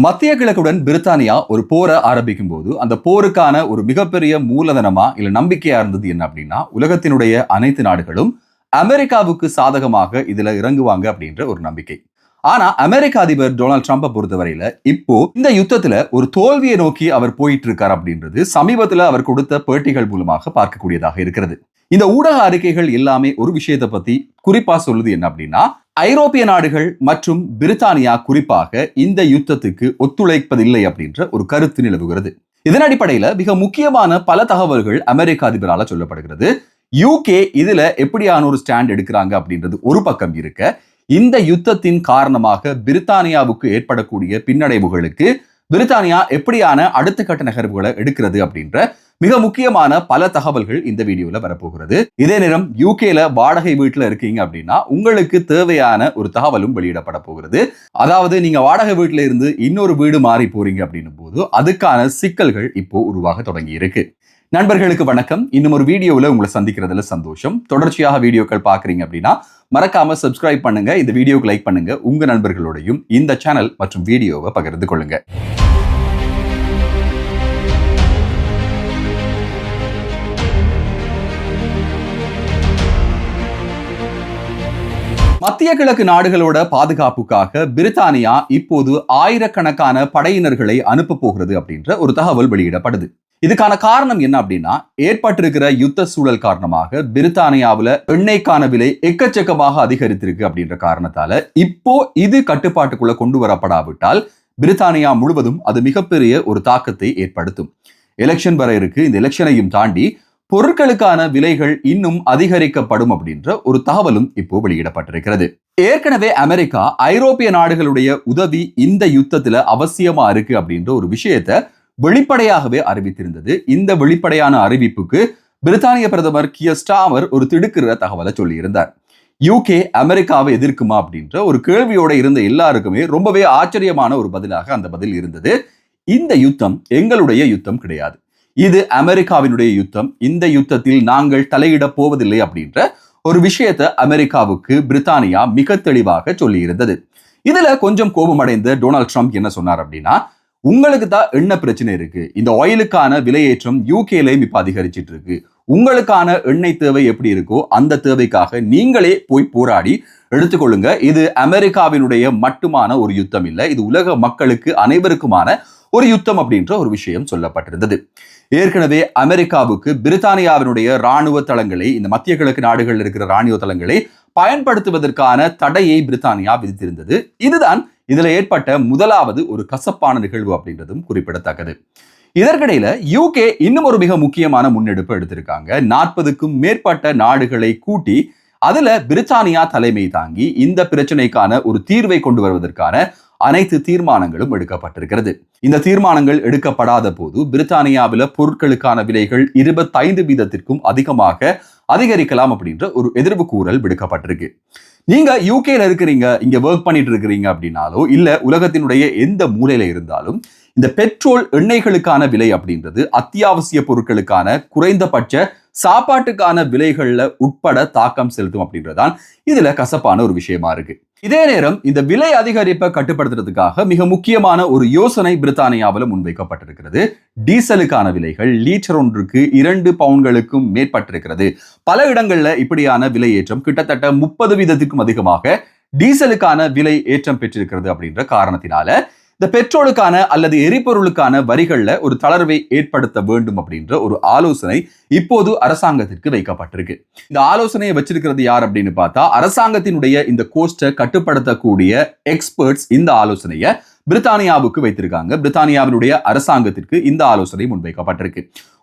மத்திய கிழக்குடன் பிரித்தானியா ஒரு போரை ஆரம்பிக்கும் போது அந்த போருக்கான ஒரு மிகப்பெரிய மூலதனமா இல்ல நம்பிக்கையா இருந்தது என்ன அப்படின்னா, உலகத்தினுடைய அனைத்து நாடுகளும் அமெரிக்காவுக்கு சாதகமாக இதுல இறங்குவாங்க அப்படின்ற ஒரு நம்பிக்கை. ஆனா அமெரிக்க அதிபர் டொனால்ட் ட்ரம்பை பொறுத்தவரையில இப்போ இந்த யுத்தத்துல ஒரு தோல்வியை நோக்கி அவர் போயிட்டு இருக்கார் அப்படின்றது சமீபத்துல அவர் கொடுத்த பேட்டிகள் மூலமாக பார்க்கக்கூடியதாக இருக்கிறது. இந்த ஊடக அறிக்கைகள் எல்லாமே ஒரு விஷயத்தை பத்தி குறிப்பா சொல்லுது என்ன அப்படின்னா, ஐரோப்பிய நாடுகள் மற்றும் பிரித்தானியா குறிப்பாக இந்த யுத்தத்துக்கு ஒத்துழைப்பதில்லை அப்படின்ற ஒரு கருத்து நிலவுகிறது. இதன் அடிப்படையில மிக முக்கியமான பல தகவல்கள் அமெரிக்க அதிபரால சொல்லப்படுகிறது. யூகே இதுல எப்படியான ஒரு ஸ்டாண்ட் எடுக்கிறாங்க அப்படின்றது ஒரு பக்கம் இருக்க, இந்த யுத்தத்தின் காரணமாக பிரித்தானியாவுக்கு ஏற்படக்கூடிய பின்னடைவுகளுக்கு பிரித்தானியா எப்படியான அடுத்த கட்ட நகர்வுகளை எடுக்கிறது அப்படின்ற மிக முக்கியமான பல தகவல்கள் இந்த வீடியோல வரப்போகிறது. இதே நேரம் யூகேல வாடகை வீட்டுல இருக்கீங்க அப்படின்னா உங்களுக்கு தேவையான ஒரு தகவலும் வெளியிடப்பட போகிறது. அதாவது நீங்க வாடகை வீட்டுல இருந்து இன்னொரு வீடு மாறி போறீங்க அப்படின்னும் போது அதுக்கான சிக்கல்கள் இப்போ உருவாக தொடங்கி இருக்கு. நண்பர்களுக்கு வணக்கம். இன்னும் ஒரு வீடியோவில் உங்களை சந்திக்கிறதுல சந்தோஷம். தொடர்ச்சியாக வீடியோக்கள் பார்க்குறீங்க அப்படின்னா மறக்காம சப்ஸ்கிரைப் பண்ணுங்க, இந்த வீடியோக்கு லைக் பண்ணுங்க, உங்க நண்பர்களோடையும் இந்த சேனல் மற்றும் வீடியோவை பகிர்ந்து கொள்ளுங்க. மத்திய கிழக்கு நாடுகளோட பாதுகாப்புக்காக பிரித்தானியா இப்போது ஆயிரக்கணக்கான படையினர்களை அனுப்ப போகிறது அப்படின்ற ஒரு தகவல் வெளியிடப்படுது. இதுக்கான காரணம் என்ன அப்படின்னா, ஏற்பட்டிருக்கிற யுத்த சூழல் காரணமாக பிரித்தானியாவில் எண்ணெய்க்கான விலை எக்கச்சக்கமாக அதிகரித்திருக்கு அப்படின்ற காரணத்தால இப்போ இது கட்டுப்பாட்டுக்குள்ள கொண்டு வரப்படாவிட்டால் பிரித்தானியா முழுவதும் அது மிகப்பெரிய ஒரு தாக்கத்தை ஏற்படுத்தும். எலெக்ஷன் வர இருக்கு. இந்த எலெக்ஷனையும் தாண்டி பொருட்களுக்கான விலைகள் இன்னும் அதிகரிக்கப்படும் அப்படின்ற ஒரு தகவலும் இப்போ வெளியிடப்பட்டிருக்கிறது. ஏற்கனவே அமெரிக்கா ஐரோப்பிய நாடுகளுடைய உதவி இந்த யுத்தத்துல அவசியமா இருக்கு அப்படின்ற ஒரு விஷயத்தை வெளிப்படையாகவே அறிவித்திருந்தது. இந்த வெளிப்படையான அறிவிப்புக்கு பிரித்தானிய பிரதமர் கியர் ஸ்டார்மர் ஒரு திடுக்கிற தகவலை சொல்லியிருந்தார். யூகே அமெரிக்காவை எதிர்க்குமா அப்படின்ற ஒரு கேள்வியோட இருந்த எல்லாருக்குமே ரொம்பவே ஆச்சரியமான ஒரு பதிலாக அந்த பதில் இருந்தது. இந்த யுத்தம் எங்களுடைய யுத்தம் கிடையாது, இது அமெரிக்காவினுடைய யுத்தம். இந்த யுத்தத்தில் நாங்கள் தலையிட போவதில்லை அப்படின்ற ஒரு விஷயத்தை அமெரிக்காவுக்கு பிரித்தானியா மிக தெளிவாக சொல்லி இருந்தது. இதுல கொஞ்சம் கோபமடைந்த டொனால்ட் ட்ரம்ப் என்ன சொன்னார் அப்படின்னா, உங்களுக்கு தான் என்ன பிரச்சனை இருக்கு, இந்த ஆயிலுக்கான விலையேற்றம் யூகேலையும் இப்ப அதிகரிச்சிட்டு இருக்கு, உங்களுக்கான எண்ணெய் தேவை எப்படி இருக்கோ அந்த தேவைக்காக நீங்களே போய் போராடி எடுத்துக்கொள்ளுங்க. இது அமெரிக்காவினுடைய மட்டுமான ஒரு யுத்தம் இல்லை, இது உலக மக்களுக்கு அனைவருக்குமான ஒரு யுத்தம் அப்படின்ற ஒரு விஷயம் சொல்லப்பட்டிருந்தது. ஏற்கனவே அமெரிக்காவுக்கு பிரித்தானியாவினுடைய இராணுவ தளங்களை, இந்த மத்திய கிழக்கு நாடுகளில் இருக்கிற இராணுவ தளங்களை பயன்படுத்துவதற்கான தடையை பிரித்தானியா விதித்திருந்தது. இதுதான் இதுல ஏற்பட்ட முதலாவது ஒரு கசப்பான நிகழ்வு அப்படின்றதும் குறிப்பிடத்தக்கது. இதற்கிடையில யூகே இன்னும் ஒரு மிக முக்கியமான முன்னெடுப்பு எடுத்திருக்காங்க. 40க்கும் மேற்பட்ட நாடுகளை கூட்டி அதுல பிரித்தானியா தலைமை தாங்கி இந்த பிரச்சனைக்கான ஒரு தீர்வை கொண்டு வருவதற்கான அனைத்து தீர்மானங்களும் எடுக்கப்பட்டிருக்கிறது. இந்த தீர்மானங்கள் எடுக்கப்படாத போது பிரித்தானியாவில் பொருட்களுக்கான விலைகள் 25% அதிகமாக அதிகரிக்கலாம் அப்படின்ற ஒரு எதிர்வு கூறல் விடுக்கப்பட்டிருக்கு. நீங்க யூகேல இருக்கிறீங்க, இங்க ஒர்க் பண்ணிட்டு இருக்கிறீங்க அப்படின்னாலோ இல்ல உலகத்தினுடைய எந்த மூலையில இருந்தாலும் இந்த பெட்ரோல் எண்ணெய்களுக்கான விலை அப்படின்றது அத்தியாவசிய பொருட்களுக்கான குறைந்தபட்ச சாப்பாட்டுக்கான விலைகள்ல உட்பட தாக்கம் செலுத்தும் அப்படின்றதான் இதுல கசப்பான ஒரு விஷயமா இருக்கு. இதே நேரம் இந்த விலை அதிகரிப்பை கட்டுப்படுத்துறதுக்காக மிக முக்கியமான ஒரு யோசனை பிரித்தானியாவில் முன்வைக்கப்பட்டிருக்கிறது. டீசலுக்கான விலைகள் லீட்டர் ஒன்றுக்கு 2 பவுண்ட்களுக்கும் மேற்பட்டிருக்கிறது. பல இடங்கள்ல இப்படியான விலை ஏற்றம் கிட்டத்தட்ட 30% அதிகமாக டீசலுக்கான விலை ஏற்றம் பெற்றிருக்கிறது அப்படின்ற காரணத்தினால இந்த பெட்ரோலுக்கான அல்லது எரிபொருளுக்கான வரிகள்ல ஒரு தளர்வை ஏற்படுத்த வேண்டும் அப்படின்ற ஒரு ஆலோசனை இப்போது அரசாங்கத்திற்கு வைக்கப்பட்டிருக்கு. இந்த ஆலோசனையை வச்சிருக்கிறது யார் அப்படின்னு பார்த்தா, அரசாங்கத்தினுடைய இந்த கோஸ்ட்டை கட்டுப்படுத்தக்கூடிய எக்ஸ்பர்ட்ஸ் இந்த ஆலோசனையை பிரித்தானியாவுக்கு வைத்திருக்காங்க. பிரித்தானியாவினுடைய அரசாங்கத்திற்கு இந்த ஆலோசனை முன்வைக்கப்பட்டிருக்கு.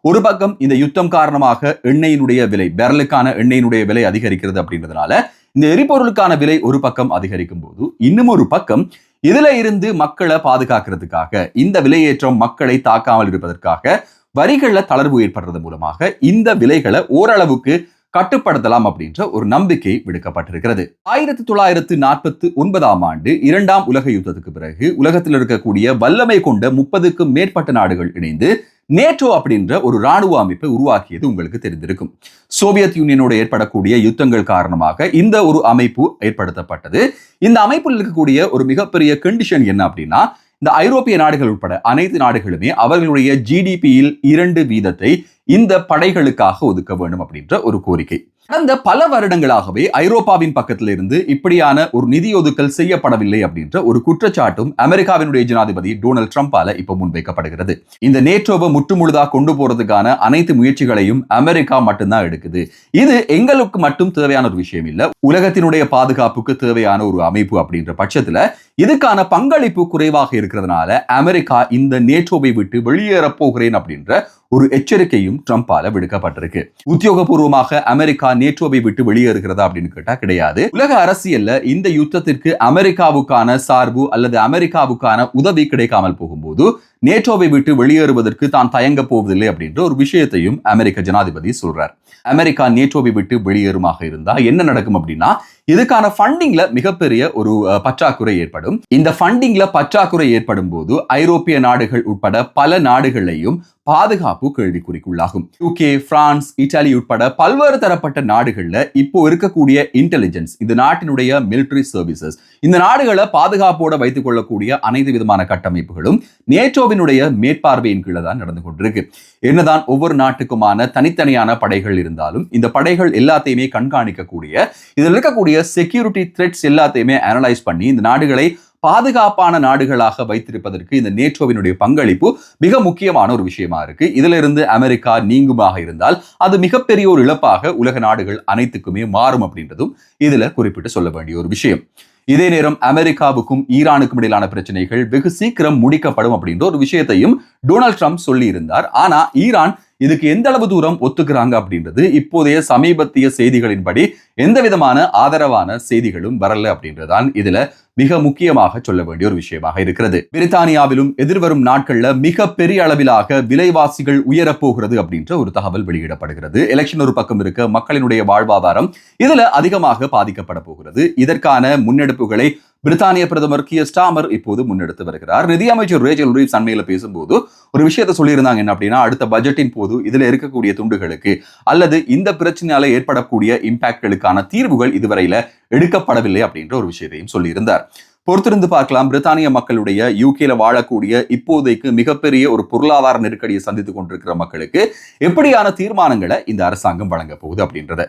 ஒரு பக்கம் இந்த யுத்தம் காரணமாக எண்ணெயினுடைய விலை, பேரலுக்கான எண்ணெயினுடைய விலை அதிகரிக்கிறது அப்படின்றதுனால இந்த எரிபொருளுக்கான விலை ஒரு பக்கம் அதிகரிக்கும் போது, இன்னும் ஒரு பக்கம் இதுல இருந்து மக்களை பாதுகாக்கிறதுக்காக, இந்த விலையேற்றம் மக்களை தாக்காமல் இருப்பதற்காக வரிகள்ல தளர்வு ஏற்படுறது மூலமாக இந்த விலைகளை ஓரளவுக்கு கட்டுப்படுத்தலாம் அப்படின்ற ஒரு நம்பிக்கை விடுக்கப்பட்டிருக்கிறது. 1949ஆம் ஆண்டு 2ஆம் உலக யுத்தத்துக்கு பிறகு உலகத்தில் இருக்கக்கூடிய வல்லமை கொண்ட 30க்கும் மேற்பட்ட நாடுகள் இணைந்து நேட்டோ அப்படின்ற ஒரு இராணுவ அமைப்பை உருவாக்கியது உங்களுக்கு தெரிந்திருக்கும். சோவியத் யூனியனோடு ஏற்படக்கூடிய யுத்தங்கள் காரணமாக இந்த ஒரு அமைப்பு ஏற்படுத்தப்பட்டது. இந்த அமைப்பில் இருக்கக்கூடிய ஒரு மிகப்பெரிய கண்டிஷன் என்ன அப்படின்னா, இந்த ஐரோப்பிய நாடுகள் உட்பட அனைத்து நாடுகளுமே அவர்களுடைய ஜிடிபியில் 2% இந்த படைகளுக்காக ஒதுக்க வேண்டும் அப்படின்ற ஒரு கோரிக்கை. கடந்த பல வருடங்களாகவே ஐரோப்பாவின் பக்கத்தில் இருந்து இப்படியான ஒரு நிதி ஒதுக்கல் செய்யப்படவில்லை அப்படின்ற ஒரு குற்றச்சாட்டும் அமெரிக்காவினுடைய ஜனாதிபதி டொனால்ட் ட்ரம்பால இப்ப முன்வைக்கப்படுகிறது. இந்த நேட்டோவை முற்றுமுழுதா கொண்டு போறதுக்கான அனைத்து முயற்சிகளையும் அமெரிக்கா மட்டும்தான் எடுக்குது. இது எங்களுக்கு மட்டும் தேவையான ஒரு விஷயம் இல்ல, உலகத்தினுடைய பாதுகாப்புக்கு தேவையான ஒரு அமைப்பு அப்படின்ற பட்சத்துல இதுக்கான பங்களிப்பு குறைவாக இருக்கிறதுனால அமெரிக்கா இந்த நேட்டோவை விட்டு வெளியேற போகிறேன் அப்படின்ற ஒரு எச்சரிக்கையும் ட்ரம்பால விடுக்கப்பட்டிருக்கு. உத்தியோகபூர்வமாக அமெரிக்கா நேட்டோவை விட்டு வெளியேறுகிறதா அப்படின்னு கேட்டா கிடையாது. உலக அரசியல்ல இந்த யுத்தத்திற்கு அமெரிக்காவுக்கான சார்பு அல்லது அமெரிக்காவுக்கான உதவி கிடைக்காமல் போகும்போது நேட்டோவை விட்டு வெளியேறுவதற்கு தான் தயங்க போவதில்லை அப்படின்ற ஒரு விஷயத்தையும் அமெரிக்க ஜனாதிபதி சொல்றார். அமெரிக்கா நேட்டோவை விட்டு வெளியேறுமாக இருந்தா என்ன நடக்கும் அப்படின்னா, இதுக்கான ஃபண்டிங்ல மிகப்பெரிய ஒரு பற்றாக்குறை ஏற்படும். இந்த ஃபண்டிங்ல பற்றாக்குறை ஏற்படும் போது ஐரோப்பிய நாடுகள் உட்பட பல நாடுகளையும் பாதுகாப்பு கேள்விக்குறிக்குள்ளாகும். UK, பிரான்ஸ், இத்தாலி உட்பட பல்வேறு தரப்பட்ட நாடுகள்ல இப்போ இருக்கக்கூடிய இன்டெலிஜென்ஸ், இந்த நாட்டினுடைய மிலிட்டரி சர்வீசஸ், இந்த நாடுகளை பாதுகாப்போட வைத்துக் கொள்ளக்கூடிய அனைத்து விதமான கட்டமைப்புகளும் நேட்டோவினுடைய மேற்பார்வையின் கீழே தான் நடந்து கொண்டிருக்கு. என்னதான் ஒவ்வொரு நாட்டுக்குமான தனித்தனியான படைகள் இருந்தாலும் இந்த படைகள் எல்லாத்தையுமே கண்காணிக்கக்கூடிய, இதில் இருக்கக்கூடிய செக்யூரிட்டி த்ரெட்ஸ் எல்லாத்தையுமே அனலைஸ் பண்ணி இந்த நாடுகளை பாதுகாப்பான நாடுகளாக வைத்திருப்பதற்கு இந்த நேட்டோவினுடைய பங்களிப்பு மிக முக்கியமான ஒரு விஷயமா இருக்கு. இதுல இருந்து அமெரிக்கா நீங்குமாக இருந்தால் அது மிகப்பெரிய ஒரு இழப்பாக உலக நாடுகள் அனைத்துக்குமே மாறும் அப்படின்றதும் இதுல குறிப்பிட்டு சொல்ல வேண்டிய ஒரு விஷயம். இதே நேரம் அமெரிக்காவுக்கும் ஈரானுக்கும் இடையிலான பிரச்சனைகள் வெகு சீக்கிரம் முடிக்கப்படும் அப்படின்ற ஒரு விஷயத்தையும் டொனால்ட் ட்ரம்ப் சொல்லி இருந்தார். ஆனா ஈரான் இதுக்கு எந்த அளவு தூரம் ஒத்துக்கிறாங்க அப்படின்றது இப்போதைய சமீபத்திய செய்திகளின்படி எந்த விதமான ஆதரவான செய்திகளும் வரல அப்படின்றதான் இதுல மிக முக்கியமாக சொல்ல வேண்டிய ஒரு விஷயமாக இருக்கிறது. பிரித்தானியாவிலும் எதிர்வரும் நாட்கள்ல மிக பெரிய அளவிலாக விலைவாசிகள் உயரப்போகிறது அப்படின்ற ஒரு தகவல் வெளியிடப்படுகிறது. எலெக்ஷன் ஒரு பக்கம் இருக்க, மக்களினுடைய வாழ்வாதாரம் இதுல அதிகமாக பாதிக்கப்பட போகிறது. இதற்கான முன்னெடுப்புகளை பிரித்தானிய பிரதமர் கியர் ஸ்டார்மர் இப்போது முன்னெடுத்து வருகிறார். நிதியமைச்சர் ரேச்சல் ரீவ்ஸ் அண்மையில பேசும்போது ஒரு விஷயத்தை சொல்லியிருந்தாங்க. என்ன அப்படின்னா, அடுத்த பட்ஜெட்டின் போது இதுல இருக்கக்கூடிய துண்டுகளுக்கு அல்லது இந்த பிரச்சனையால ஏற்படக்கூடிய இம்பாக்ட்களுக்கான தீர்வுகள் இதுவரையில எடுக்கப்படவில்லை அப்படின்ற ஒரு விஷயத்தையும் சொல்லியிருந்தார். பொறுத்திருந்து பார்க்கலாம். பிரித்தானிய மக்களுடைய யூகேல வாழக்கூடிய இப்போதைக்கு மிகப்பெரிய ஒரு பொருளாதார நெருக்கடியை சந்தித்துக் கொண்டிருக்கிற மக்களுக்கு எப்படியான தீர்மானங்களை இந்த அரசாங்கம் வழங்க போகுது அப்படின்றத.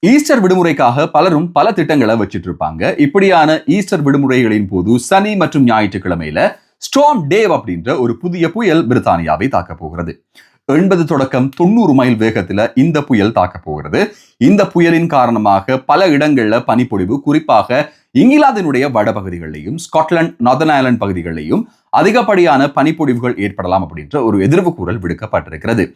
ஈஸ்டர் விடுமுறைக்காக பலரும் பல திட்டங்களை வச்சிட்டு இருப்பாங்க. இப்படியான ஈஸ்டர் விடுமுறைகளின் போது சனி மற்றும் ஞாயிற்றுக்கிழமையில ஸ்டார்ம் டேவ் அப்படின்ற ஒரு புதிய புயல் பிரித்தானியாவை தாக்க போகிறது. 80 தொடக்கம் 90 மைல் வேகத்துல இந்த புயல் தாக்க போகிறது. இந்த புயலின் காரணமாக பல இடங்கள்ல பனிப்பொழிவு, குறிப்பாக இங்கிலாந்தினுடைய வடபகுதிகளிலையும் ஸ்காட்லாந்து, நார்தர்ன் அயர்லாந்து பகுதிகளிலையும் அதிகப்படியான பனிப்பொழிவுகள் ஏற்படலாம் அப்படின்ற ஒரு எதிர்வு கூறல் விடுக்கப்பட்டிருக்கிறது.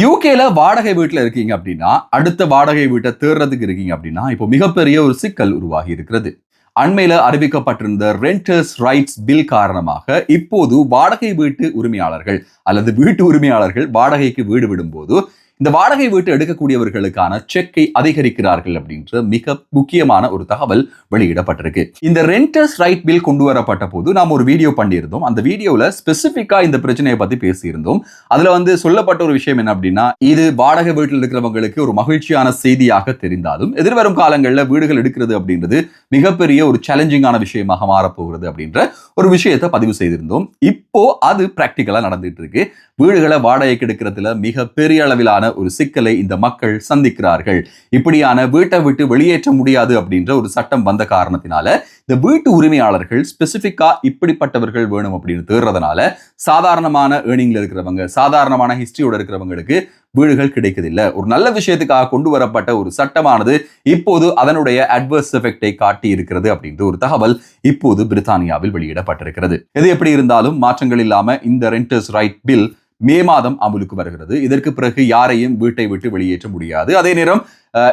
யூகேல வாடகை வீட்டுல இருக்கீங்க அப்படின்னா, அடுத்த வாடகை வீட்டை தேடுறதுக்கு இருக்கீங்க அப்படின்னா இப்போ மிகப்பெரிய ஒரு சிக்கல் உருவாகி இருக்கிறது. அண்மையில அறிவிக்கப்பட்டிருந்த ரெண்டர்ஸ் ரைட்ஸ் பில் காரணமாக இப்போது வாடகை வீட்டு உரிமையாளர்கள் அல்லது வீட்டு உரிமையாளர்கள் வாடகைக்கு வீடு விடும்போது இந்த வாடகை வீட்டு எடுக்கக்கூடியவர்களுக்கான செக்கை அதிகரிக்கிறார்கள் அப்படின்ற மிக முக்கியமான ஒரு தகவல் வெளியிடப்பட்டிருக்கு. இந்த ரெண்டர்ஸ் ரைட் பில் கொண்டு வரப்பட்ட போது நாம் ஒரு வீடியோ பண்ணியிருந்தோம். அந்த வீடியோல ஸ்பெசிபிக்கா இந்த பிரச்சனையை பத்தி பேசியிருந்தோம். அதுல சொல்லப்பட்ட ஒரு விஷயம் என்ன அப்படின்னா, இது வாடகை வீட்டில் இருக்கிறவங்களுக்கு ஒரு மகிழ்ச்சியான செய்தியாக தெரிந்தாலும் எதிர்வரும் காலங்களில் வீடுகள் எடுக்கிறது அப்படின்றது மிகப்பெரிய ஒரு சேலஞ்சிங்கான விஷயமாக மாறப்போகிறது அப்படின்ற ஒரு விஷயத்தை பதிவு செய்திருந்தோம். இப்போ அது பிராக்டிக்கலா நடந்துட்டு இருக்கு. வீடுகளை வாடகைக்கு எடுக்கிறதுல மிக பெரிய அளவிலான ஒரு சிக்கலை இந்த மக்கள் சந்திக்கிறார்கள். இப்படியான வீட்டை விட்டு வெளியேற்ற முடியாது அப்படின்ற ஒரு சட்டம் வந்த காரணத்தினால இந்த வீட்டு உரிமையாளர்கள் ஸ்பெசிபிக்கா இப்படிப்பட்டவர்கள் வேணும் அப்படின்னு தேடுறதுனால சாதாரணமான ஏர்னிங்ல இருக்கிறவங்க, சாதாரணமான ஹிஸ்டரியோட இருக்கிறவங்களுக்கு வீடுகள் கிடைக்கதில்லை. ஒரு நல்ல விஷயத்துக்காக கொண்டு வரப்பட்ட ஒரு சட்டமானது இப்போது அதனுடைய அட்வர்ஸ் எஃபெக்டை காட்டி இருக்கிறது அப்படின்ற ஒரு தகவல் இப்போது பிரித்தானியாவில் வெளியிடப்பட்டிருக்கிறது. எது எப்படி இருந்தாலும் மாற்றங்கள் இல்லாம இந்த ரெண்டர்ஸ் ரைட் பில் மே மாதம் அமலுக்கு வருகிறது. இதற்கு பிறகு யாரையும் வீட்டை விட்டு வெளியேற்ற முடியாது. அதே நேரம்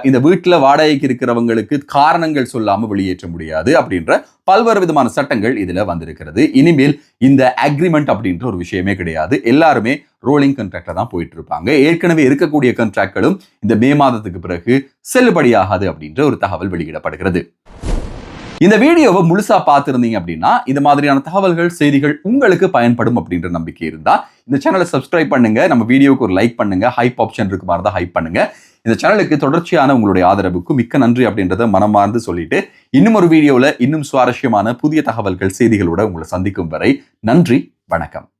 இந்த வீட்டுல வாடகைக்கு இருக்கிறவங்களுக்கு காரணங்கள் சொல்லாம வெளியேற்ற முடியாது அப்படின்ற பல்வேறு விதமான சட்டங்கள் இதுல வந்திருக்கிறது. இனிமேல் இந்த அக்ரிமெண்ட் அப்படின்ற ஒரு விஷயமே கிடையாது. எல்லாருமே ரோலிங் கான்ட்ராக்ட்ல தான் போயிட்டு இருப்பாங்க. ஏற்கனவே இருக்கக்கூடிய கான்ட்ராக்ட்களும் இந்த மே மாதத்துக்கு பிறகு செல்லுபடியாகாது அப்படின்ற ஒரு தகவல் வெளியிடப்படுகிறது. இந்த வீடியோவை முழுசா பார்த்திருந்தீங்க அப்படின்னா இந்த மாதிரியான தகவல்கள், செய்திகள் உங்களுக்கு பயன்படும் அப்படின்ற நம்பிக்கை இருந்தா இந்த சேனலை சப்ஸ்கிரைப் பண்ணுங்க. நம்ம வீடியோவுக்கு ஒரு லைக் பண்ணுங்க. ஹைப் ஆப்ஷன் இருக்கு மாதிரி தான் ஹைப் பண்ணுங்க. இந்த சேனலுக்கு தொடர்ச்சியான உங்களுடைய ஆதரவுக்கு மிக்க நன்றி அப்படின்றத மனமார்ந்து சொல்லிட்டு இன்னும் ஒரு வீடியோல இன்னும் சுவாரஸ்யமான புதிய தகவல்கள் செய்திகளோட உங்களை சந்திக்கும் வரை நன்றி, வணக்கம்.